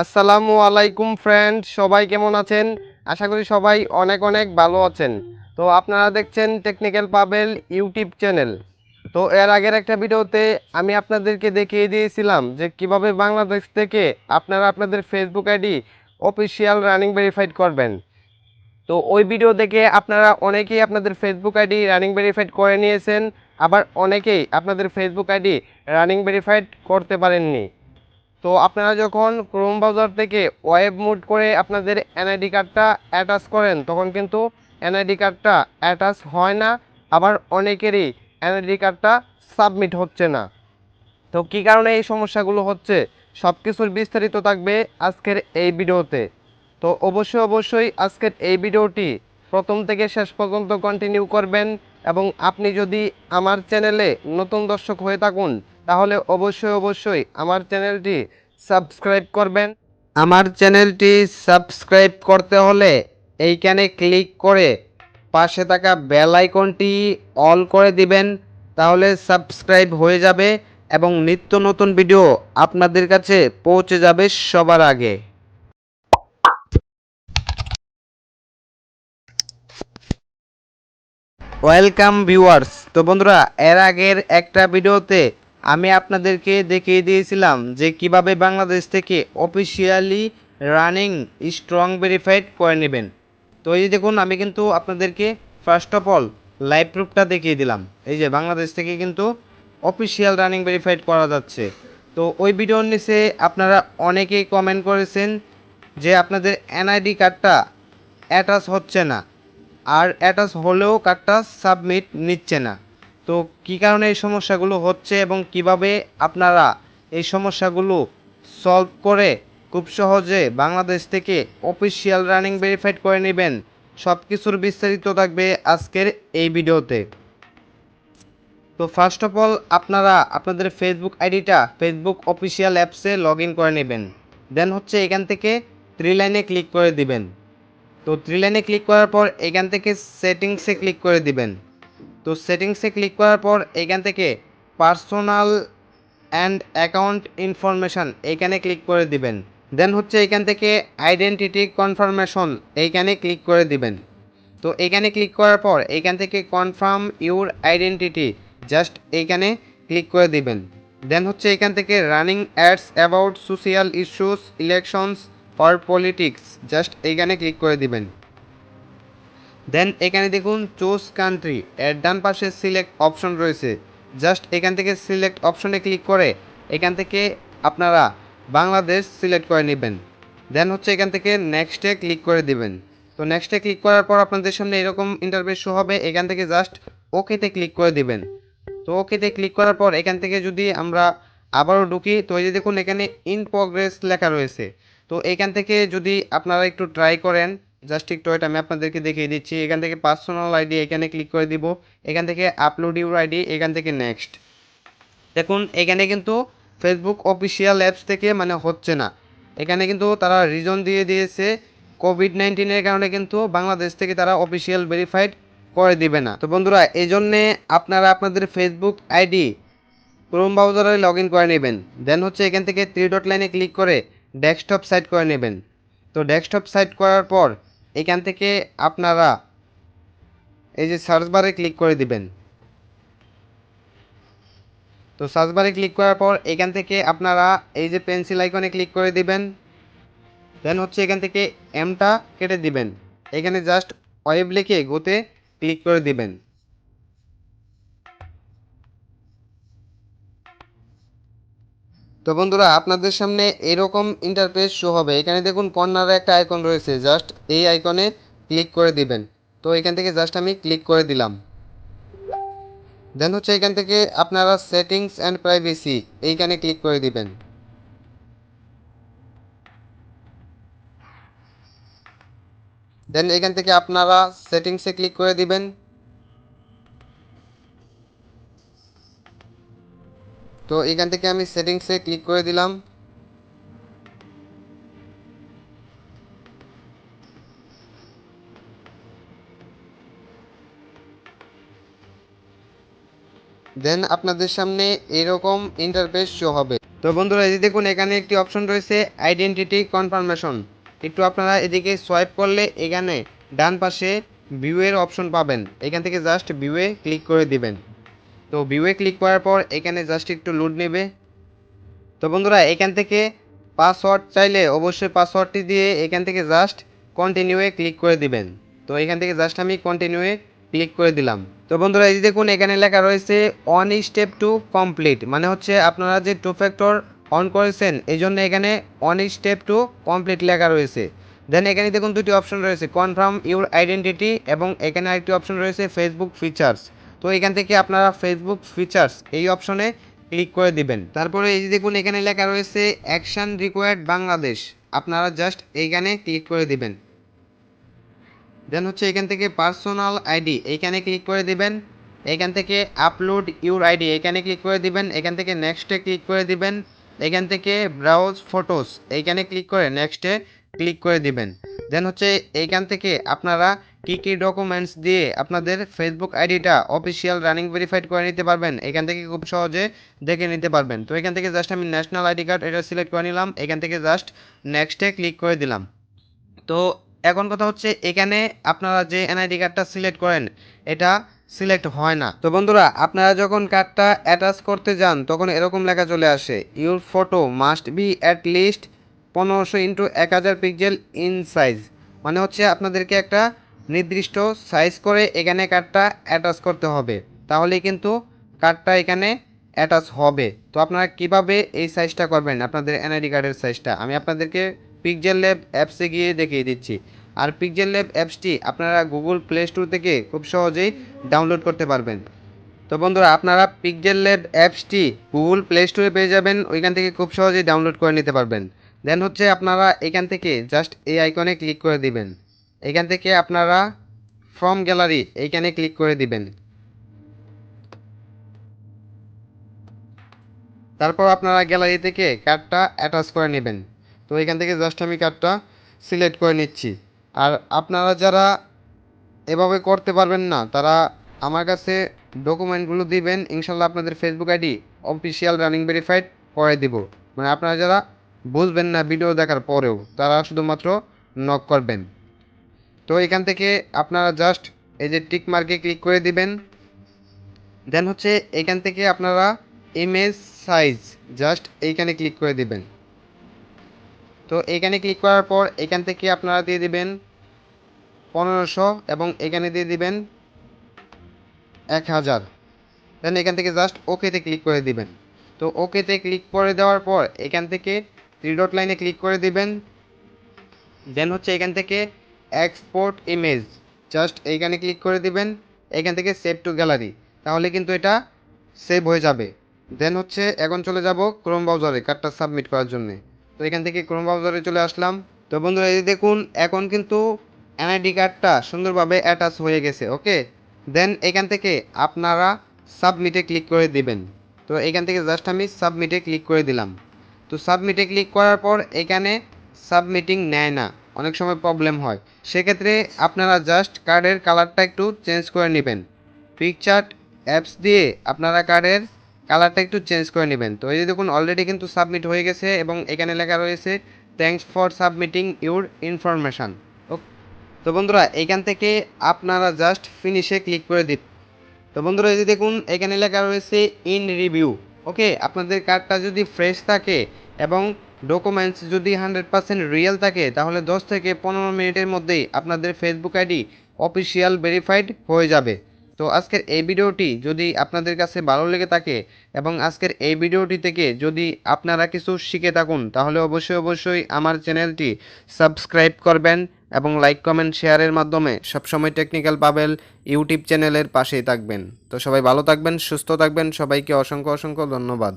আসসালামু আলাইকুম ফ্রেন্ড, সবাই কেমন আছেন? আশা করি সবাই অনেক অনেক ভালো আছেন। তো আপনারা দেখছেন টেকনিক্যাল পাবেল ইউটিউব চ্যানেল। তো এর আগের একটা ভিডিওতে আমি আপনাদেরকে দেখিয়ে দিয়েছিলাম যে কিভাবে বাংলাদেশ থেকে আপনারা আপনাদের Facebook ID official running verified করবেন। তো ওই ভিডিও দেখে আপনারা অনেকেই আপনাদের ফেসবুক আইডি রানিং ভেরিফাইড করে নিয়েছেন, আবার অনেকেই আপনাদের ফেসবুক আইডি রানিং ভেরিফাইড করতে পারেননি। তো আপনারা যখন ক্রোম ব্রাউজার থেকে ওয়েব মোড করে আপনাদের এনআইডি কার্ডটা অ্যাটাচ করেন, তখন কিন্তু এনআইডি কার্ডটা অ্যাটাচ হয় না, আবার অনেকেরই এনআইডি কার্ডটা সাবমিট হচ্ছে না। তো কী কারণে এই সমস্যাগুলো হচ্ছে, সব কিছুর বিস্তারিত থাকবে আজকের এই ভিডিওতে। তো অবশ্যই আজকের এই ভিডিওটি প্রথম থেকে শেষ পর্যন্ত কন্টিনিউ করবেন, এবং আপনি যদি আমার চ্যানেলে নতুন দর্শক হয়ে থাকুন তাহলে অবশ্যই আমার চ্যানেলটি সাবস্ক্রাইব করবেন। আমার চ্যানেলটি সাবস্ক্রাইব করতে হলে এইখানে ক্লিক করে পাশে থাকা বেল আইকনটি অল করে দিবেন, তাহলে সাবস্ক্রাইব হয়ে যাবে এবং নিত্য নতুন ভিডিও আপনাদের কাছে পৌঁছে যাবে সবার আগে। Welcome viewers. তো বন্ধুরা, এর আগের একটা ভিডিওতে আমি আপনাদেরকে দেখিয়ে দিয়েছিলাম যে কিভাবে বাংলাদেশ থেকে অফিসিয়ালি রানিং স্ট্রং ভেরিফাইড করে নেবেন। তো এই যে দেখুন, আমি কিন্তু আপনাদেরকে ফার্স্ট অফ অল লাইভ প্রুফটা দেখিয়ে দিলাম। এই যে বাংলাদেশ থেকে কিন্তু অফিসিয়াল রানিং ভেরিফাইড করা যাচ্ছে। তো ওই ভিডিওর নিচে আপনারা অনেকেই কমেন্ট করেছেন যে আপনাদের এনআইডি কার্ডটা অ্যাটাচ হচ্ছে না, আর অ্যাটাচ হলেও কার্ডটা সাবমিট নিচ্ছে না। তো কী কারণে এই সমস্যাগুলো হচ্ছে এবং কিভাবে আপনারা এই সমস্যাগুলো সলভ করে খুব সহজে বাংলাদেশ থেকে অফিসিয়াল রানিং ভেরিফাইড করে নেবেন, সব কিছুর বিস্তারিত থাকবে আজকের এই ভিডিওতে। তো ফার্স্ট অফ অল আপনারা আপনাদের ফেসবুক আইডিটা ফেসবুক অফিসিয়াল অ্যাপসে লগ ইন করে নেবেন। দেন হচ্ছে এখান থেকে থ্রি লাইনে ক্লিক করে দিবেন। তো থ্রি লাইনে ক্লিক করার পর এখান থেকে সেটিংসে ক্লিক করে দিবেন। তো সেটিংসে ক্লিক করার পর এখান থেকে পার্সোনাল অ্যান্ড অ্যাকাউন্ট ইনফরমেশান এইখানে ক্লিক করে দিবেন। দেন হচ্ছে এখান থেকে আইডেন্টিটি কনফার্মেশন এইখানে ক্লিক করে দিবেন। তো এইখানে ক্লিক করার পর এইখান থেকে কনফার্ম ইউর আইডেন্টিটি জাস্ট এইখানে ক্লিক করে দিবেন। দেন হচ্ছে এখান থেকে running ads about social issues elections or politics just এইখানে ক্লিক করে দিবেন। দেন এখানে দেখুন চুজ কান্ট্রি, এর ডান পাশে সিলেক্ট অপশন রয়েছে, জাস্ট এখান থেকে সিলেক্ট অপশনে ক্লিক করে এখান থেকে আপনারা বাংলাদেশ সিলেক্ট করে নেবেন। দেন হচ্ছে এখান থেকে নেক্সটে ক্লিক করে দিবেন। তো নেক্সটে ক্লিক করার পর আপনাদের সামনে এরকম ইন্টারফেস শো হবে, এখান থেকে জাস্ট ওকেতে ক্লিক করে দিবেন। তো ওকেতে ক্লিক করার পর এখান থেকে যদি আমরা আবারও ঢুকি, তো এই যে দেখুন এখানে ইন প্রোগ্রেস লেখা রয়েছে। তো এখান থেকে যদি আপনারা একটু ট্রাই করেন, জাস্ট একটু এটা আমি আপনাদেরকে দেখিয়ে দিচ্ছি। এখান থেকে পার্সোনাল আইডি এখানে ক্লিক করে দিব, এখান থেকে আপলোড ইউর আইডি, এখান থেকে নেক্সট। দেখুন এখানে কিন্তু ফেসবুক অফিসিয়াল অ্যাপস থেকে মানে হচ্ছে না, এখানে কিন্তু তারা রিজন দিয়ে দিয়েছে কোভিড-19-এর কারণে কিন্তু বাংলাদেশ থেকে তারা অফিসিয়াল ভেরিফাইড করে দিবে না। তো বন্ধুরা, এই জন্যে আপনারা আপনাদের ফেসবুক আইডি ক্রোম ব্রাউজারে লগ ইন করে নেবেন। দেন হচ্ছে এখান থেকে থ্রি ডট লাইনে ক্লিক করে ডেস্কটপ সাইট করে নেবেন। তো ডেস্কটপ সাইট করার পর এখান থেকে আপনারা এই যে সার্চ বারে ক্লিক করে দিবেন। তো সার্চ বারে ক্লিক করার পর এখান থেকে আপনারা এই যে পেন্সিল আইকনে ক্লিক করে দিবেন। দেন হচ্ছে এখান থেকে এমটা কেটে দিবেন, এখানে জাস্ট ওয়েব লিখে গোতে ক্লিক করে দিবেন। তো বন্ধুরা, আপনাদের সামনে এরকম ইন্টারফেস শো হবে। এখানে দেখুন কর্নারে একটা আইকন রয়েছে, জাস্ট এই আইকনে ক্লিক করে দিবেন। তো এখান থেকে জাস্ট আমি ক্লিক করে দিলাম। দেন হচ্ছে এখান থেকে আপনারা সেটিংস অ্যান্ড প্রাইভেসি এইখানে ক্লিক করে দিবেন। দেন এখান থেকে আপনারা সেটিংসে ক্লিক করে দিবেন। তো এখান থেকে আমি সেটিংসে ক্লিক করে দিলাম। দেন আপনাদের সামনে এরকম ইন্টারফেস শো হবে। তো বন্ধুরা এই যে দেখুন এখানে একটি অপশন রয়েছে আইডেন্টিটি কনফার্মেশন। একটু আপনারা এদিকে সোয়াইপ করলে এখানে ডান পাশে ভিউ এর অপশন পাবেন, এখান থেকে জাস্ট ভিউয়ে ক্লিক করে দিবেন। তো ভিউয়ে ক্লিক করার পর এখানে জাস্ট একটু লোড নেবে। তো বন্ধুরা এখান থেকে পাসওয়ার্ড চাইলে অবশ্যই পাসওয়ার্ডটি দিয়ে এখান থেকে জাস্ট কন্টিনিউয়ে ক্লিক করে দিবেন। তো এখান থেকে জাস্ট আমি কন্টিনিউয়ে ক্লিক করে দিলাম। তো বন্ধুরা এই যে দেখুন এখানে লেখা রয়েছে ওয়ান স্টেপ টু কমপ্লিট, মানে হচ্ছে আপনারা যে টু ফ্যাক্টর অন করেছেন এই জন্য এখানে ওয়ান স্টেপ টু কমপ্লিট লেখা রয়েছে। দেন এখানে দেখুন দুটি অপশন রয়েছে, কনফার্ম ইউর আইডেন্টিটি এবং এখানে আরেকটি অপশন রয়েছে ফেসবুক ফিচার্স। তো এখান থেকে আপনারা ফেসবুক ফিচার্স এই অপশনে ক্লিক করে দিবেন। তারপরে এই যে দেখুন এখানে লেখা রয়েছে অ্যাকশন রিকোয়ার্ড বাংলাদেশ, আপনারা জাস্ট এইখানে ক্লিক করে দিবেন। দেন হচ্ছে এখান থেকে পার্সোনাল আইডি এইখানে ক্লিক করে দিবেন। এখান থেকে আপলোড ইউর আইডি এখানে ক্লিক করে দিবেন। এখান থেকে নেক্সটে ক্লিক করে দিবেন। এখান থেকে ব্রাউজ ফটোস এইখানে ক্লিক করে নেক্সটে ক্লিক করে দিবেন। দেন হচ্ছে এইখান থেকে আপনারা কী কী ডকুমেন্টস দিয়ে আপনাদের ফেসবুক আইডিটা অফিসিয়াল রানিং ভেরিফাইড করে নিতে পারবেন এখান থেকে খুব সহজে দেখে নিতে পারবেন। তো এখান থেকে জাস্ট আমি ন্যাশনাল আইডি কার্ড এটা সিলেক্ট করে নিলাম, এখান থেকে জাস্ট নেক্সটে ক্লিক করে দিলাম। তো এখন কথা হচ্ছে এখানে আপনারা যে এনআইডি কার্ডটা সিলেক্ট করেন এটা সিলেক্ট হয় না। তো বন্ধুরা আপনারা যখন কার্ডটা অ্যাটাচ করতে যান তখন এরকম লেখা চলে আসে, your photo must be at least 1500x1000 pixel in size, মানে হচ্ছে আপনাদেরকে একটা নির্দিষ্ট সাইজ করে এখানে কার্ডটা অ্যাটাচ করতে হবে, তাহলেই কিন্তু কার্ডটা এখানে অ্যাটাচ হবে। তো আপনারা কিভাবে এই সাইজটা করবেন আপনাদের এনআইডি কার্ডের সাইজটা আমি আপনাদেরকে পিক্সেল ল্যাব অ্যাপসে গিয়ে দেখিয়ে দিচ্ছি। আর পিক্সেল ল্যাব অ্যাপসটি আপনারা গুগল প্লে স্টোর থেকে খুব সহজেই ডাউনলোড করতে পারবেন। তো বন্ধুরা আপনারা পিক্সেল ল্যাব অ্যাপসটি গুগল প্লে স্টোরে পেয়ে যাবেন, ওইখান থেকে খুব সহজেই ডাউনলোড করে নিতে পারবেন। দেন হচ্ছে আপনারা এখান থেকে জাস্ট এই আইকনে ক্লিক করে দিবেন। এখান থেকে আপনারা ফ্রম গ্যালারি এইখানে ক্লিক করে দিবেন। তারপর আপনারা গ্যালারি থেকে কার্ডটা অ্যাটাচ করে নেবেন। তো এখান থেকে জাস্ট আমি কার্ডটা সিলেক্ট করে নিচ্ছি। আর আপনারা যারা এভাবে করতে পারবেন না তারা আমার কাছে ডকুমেন্টগুলো দিবেন, ইনশাল্লাহ আপনাদের Facebook ID official running verified করে দিব। মানে আপনারা যারা বুঝবেন না ভিডিও দেখার পরেও তারা শুধুমাত্র নক করবেন। তো এখান থেকে আপনারা জাস্ট এই যে টিক মার্কে ক্লিক করে দিবেন। দেন হচ্ছে এখান থেকে আপনারা ইমেজ সাইজ জাস্ট এইখানে ক্লিক করে দিবেন। তো এইখানে ক্লিক করার পর এখান থেকে আপনারা দিয়ে দিবেন 1500 এবং এখানে দিয়ে দিবেন 1000। দেন এখান থেকে জাস্ট ওকেতে ক্লিক করে দিবেন। তো ওকেতে ক্লিক করে দেওয়ার পর এখান থেকে থ্রি ডট লাইনে ক্লিক করে দিবেন। দেন হচ্ছে এখান থেকে এক্সপোর্ট ইমেজ জাস্ট এইখানে ক্লিক করে দিবেন। এখান থেকে সেভ টু গ্যালারি, তাহলে কিন্তু এটা সেভ হয়ে যাবে। দেন হচ্ছে এখন চলে যাব ক্রোম ব্রাউজারে কার্ডটা সাবমিট করার জন্য। তো এখান থেকে ক্রোম ব্রাউজারে চলে আসলাম। তো বন্ধুরা এই দেখুন এখন কিন্তু এনআইডি কার্ডটা সুন্দরভাবে অ্যাটাচ হয়ে গেছে। ওকে, দেন এখান থেকে আপনারা সাবমিটে ক্লিক করে দিবেন। তো এখান থেকে জাস্ট আমি সাবমিটে ক্লিক করে দিলাম। তো সাবমিটে ক্লিক করার পর এখানে সাবমিটিং নেয় না, অনেক সময় প্রবলেম হয়, সেক্ষেত্রে আপনারা জাস্ট কার্ডের কালারটা একটু চেঞ্জ করে নেবেন। পিকচার্ট অ্যাপস দিয়ে আপনারা কার্ডের কালারটা একটু চেঞ্জ করে নেবেন। তো এই যে দেখুন অলরেডি কিন্তু সাবমিট হয়ে গেছে এবং এখানে লেখা রয়েছে thanks for submitting your information. তো বন্ধুরা এখান থেকে আপনারা জাস্ট ফিনিশে ক্লিক করে দিন। তো বন্ধুরা এই যে দেখুন এখানে লেখা রয়েছে ইন রিভিউ। ওকে, আপনাদের কার্ডটা যদি ফ্রেশ থাকে এবং ডকুমেন্টস যদি 100% রিয়েল থাকে তাহলে 10 থেকে 15 মিনিটের মধ্যেই আপনাদের ফেসবুক আইডি অফিসিয়াল ভেরিফাইড হয়ে যাবে। তো আজকের এই ভিডিওটি যদি আপনাদের কাছে ভালো লেগে থাকে এবং আজকের এই ভিডিওটি থেকে যদি আপনারা কিছু শিখে থাকুন তাহলে অবশ্যই আমার চ্যানেলটি সাবস্ক্রাইব করবেন এবং লাইক কমেন্ট শেয়ারের মাধ্যমে সবসময় টেকনিক্যাল বাবেল ইউটিউব চ্যানেলের পাশেই থাকবেন। তো সবাই ভালো থাকবেন, সুস্থ থাকবেন, সবাইকে অসংখ্য ধন্যবাদ।